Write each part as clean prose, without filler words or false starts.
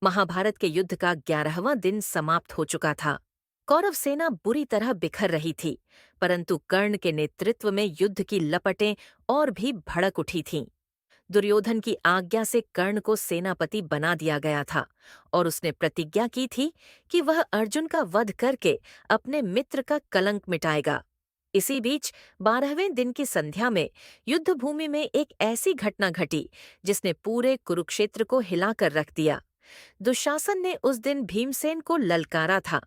महाभारत के युद्ध का 11वां दिन समाप्त हो चुका था। कौरव सेना बुरी तरह बिखर रही थी, परंतु कर्ण के नेतृत्व में युद्ध की लपटें और भी भड़क उठी थीं। दुर्योधन की आज्ञा से कर्ण को सेनापति बना दिया गया था और उसने प्रतिज्ञा की थी कि वह अर्जुन का वध करके अपने मित्र का कलंक मिटाएगा। इसी बीच 12वें दिन की संध्या में युद्ध भूमि में एक ऐसी घटना घटी जिसने पूरे कुरुक्षेत्र को हिलाकर रख दिया। दुशासन ने उस दिन भीमसेन को ललकारा था।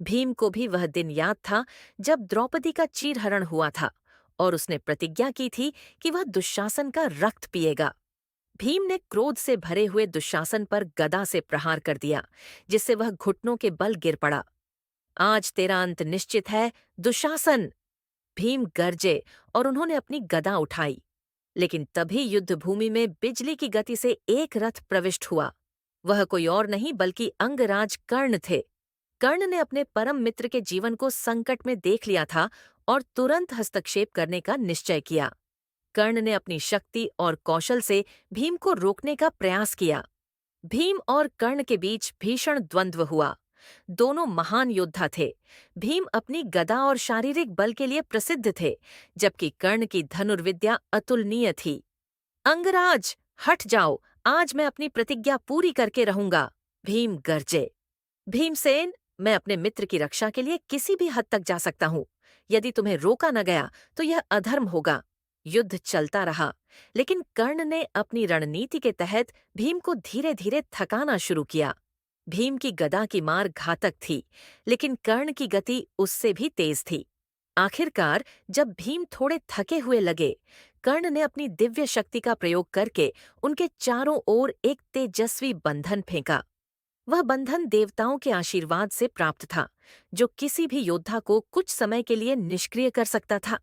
भीम को भी वह दिन याद था जब द्रौपदी का चीरहरण हुआ था और उसने प्रतिज्ञा की थी कि वह दुशासन का रक्त पिएगा। भीम ने क्रोध से भरे हुए दुशासन पर गदा से प्रहार कर दिया, जिससे वह घुटनों के बल गिर पड़ा। आज तेरा अंत निश्चित है, दुशासन! भीम गरजे और उन्होंने अपनी गदा उठाई। लेकिन तभी युद्ध भूमि में बिजली की गति से एक रथ प्रविष्ट हुआ। वह कोई और नहीं बल्कि अंगराज कर्ण थे। कर्ण ने अपने परम मित्र के जीवन को संकट में देख लिया था और तुरंत हस्तक्षेप करने का निश्चय किया। कर्ण ने अपनी शक्ति और कौशल से भीम को रोकने का प्रयास किया। भीम और कर्ण के बीच भीषण द्वंद्व हुआ। दोनों महान योद्धा थे। भीम अपनी गदा और शारीरिक बल के लिए प्रसिद्ध थे, जबकि कर्ण की धनुर्विद्या अतुलनीय थी। अंगराज, हट जाओ! आज मैं अपनी प्रतिज्ञा पूरी करके रहूंगा। भीम गरजे। भीमसेन, मैं अपने मित्र की रक्षा के लिए किसी भी हद तक जा सकता हूँ। यदि तुम्हें रोका न गया तो यह अधर्म होगा। युद्ध चलता रहा, लेकिन कर्ण ने अपनी रणनीति के तहत भीम को धीरे धीरे थकाना शुरू किया। भीम की गदा की मार घातक थी, लेकिन कर्ण की गति उससे भी तेज थी। आखिरकार जब भीम थोड़े थके हुए लगे, कर्ण ने अपनी दिव्य शक्ति का प्रयोग करके उनके चारों ओर एक तेजस्वी बंधन फेंका। वह बंधन देवताओं के आशीर्वाद से प्राप्त था, जो किसी भी योद्धा को कुछ समय के लिए निष्क्रिय कर सकता था।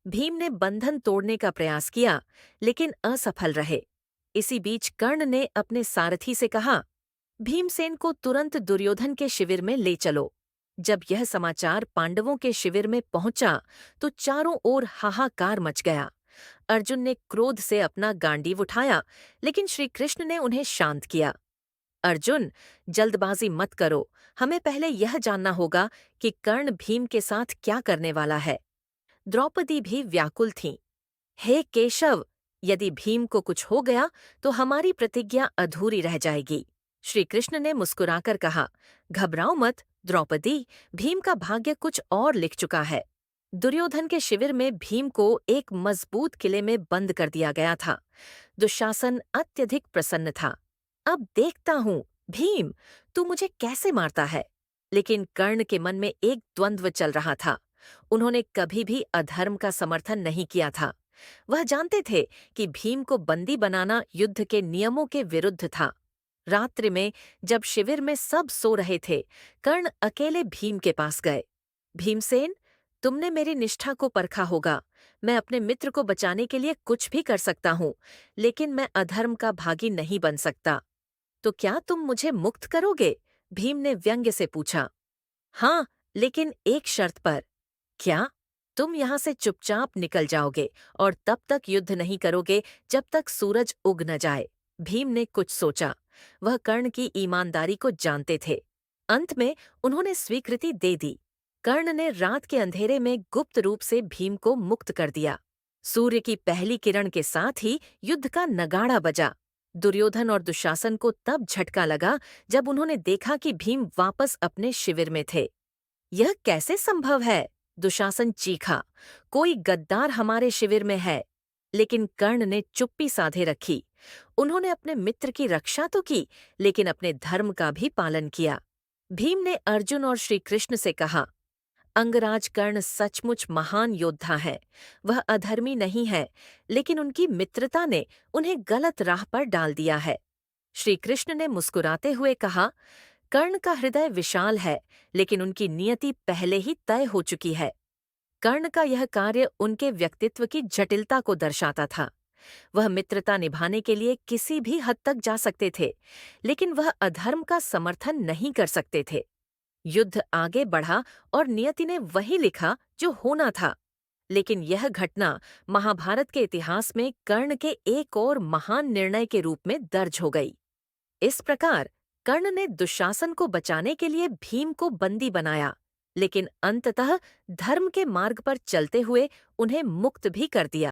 भीम ने बंधन तोड़ने का प्रयास किया, लेकिन असफल रहे। इसी बीच कर्ण ने अपने सारथी से कहा, भीमसेन को तुरंत दुर्योधन के शिविर में ले चलो। जब यह समाचार पांडवों के शिविर में पहुंचा, तो चारों ओर हाहाकार मच गया। अर्जुन ने क्रोध से अपना गांडीव उठाया, लेकिन श्री कृष्ण ने उन्हें शांत किया। अर्जुन, जल्दबाजी मत करो। हमें पहले यह जानना होगा कि कर्ण भीम के साथ क्या करने वाला है। द्रौपदी भी व्याकुल थीं। हे केशव, यदि भीम को कुछ हो गया तो हमारी प्रतिज्ञा अधूरी रह जाएगी। श्री कृष्ण ने मुस्कुराकर कहा, घबराओ मत द्रौपदी, भीम का भाग्य कुछ और लिख चुका है। दुर्योधन के शिविर में भीम को एक मजबूत किले में बंद कर दिया गया था। दुशासन अत्यधिक प्रसन्न था। अब देखता हूँ, भीम, तू मुझे कैसे मारता है। लेकिन कर्ण के मन में एक द्वंद्व चल रहा था। उन्होंने कभी भी अधर्म का समर्थन नहीं किया था। वह जानते थे कि भीम को बंदी बनाना युद्ध के नियमों के विरुद्ध था। रात्रि में जब शिविर में सब सो रहे थे, कर्ण अकेले भीम के पास गए। भीमसेन, तुमने मेरी निष्ठा को परखा होगा। मैं अपने मित्र को बचाने के लिए कुछ भी कर सकता हूँ, लेकिन मैं अधर्म का भागी नहीं बन सकता। तो क्या तुम मुझे मुक्त करोगे? भीम ने व्यंग्य से पूछा। हाँ, लेकिन एक शर्त पर। क्या? तुम यहाँ से चुपचाप निकल जाओगे और तब तक युद्ध नहीं करोगे जब तक सूरज उग न जाए। भीम ने कुछ सोचा। वह कर्ण की ईमानदारी को जानते थे। अंत में उन्होंने स्वीकृति दे दी। कर्ण ने रात के अंधेरे में गुप्त रूप से भीम को मुक्त कर दिया। सूर्य की पहली किरण के साथ ही युद्ध का नगाड़ा बजा। दुर्योधन और दुशासन को तब झटका लगा जब उन्होंने देखा कि भीम वापस अपने शिविर में थे। यह कैसे संभव है? दुशासन चीखा। कोई गद्दार हमारे शिविर में है। लेकिन कर्ण ने चुप्पी साधे रखी। उन्होंने अपने मित्र की रक्षा तो की, लेकिन अपने धर्म का भी पालन किया। भीम ने अर्जुन और श्री कृष्ण से कहा, अंगराज कर्ण सचमुच महान योद्धा है। वह अधर्मी नहीं है, लेकिन उनकी मित्रता ने उन्हें गलत राह पर डाल दिया है। श्री कृष्ण ने मुस्कुराते हुए कहा, कर्ण का हृदय विशाल है, लेकिन उनकी नियति पहले ही तय हो चुकी है। कर्ण का यह कार्य उनके व्यक्तित्व की जटिलता को दर्शाता था। वह मित्रता निभाने के लिए किसी भी हद तक जा सकते थे, लेकिन वह अधर्म का समर्थन नहीं कर सकते थे। युद्ध आगे बढ़ा और नियति ने वही लिखा जो होना था। लेकिन यह घटना महाभारत के इतिहास में कर्ण के एक और महान निर्णय के रूप में दर्ज हो गई। इस प्रकार कर्ण ने दुशासन को बचाने के लिए भीम को बंदी बनाया, लेकिन अंततः धर्म के मार्ग पर चलते हुए उन्हें मुक्त भी कर दिया।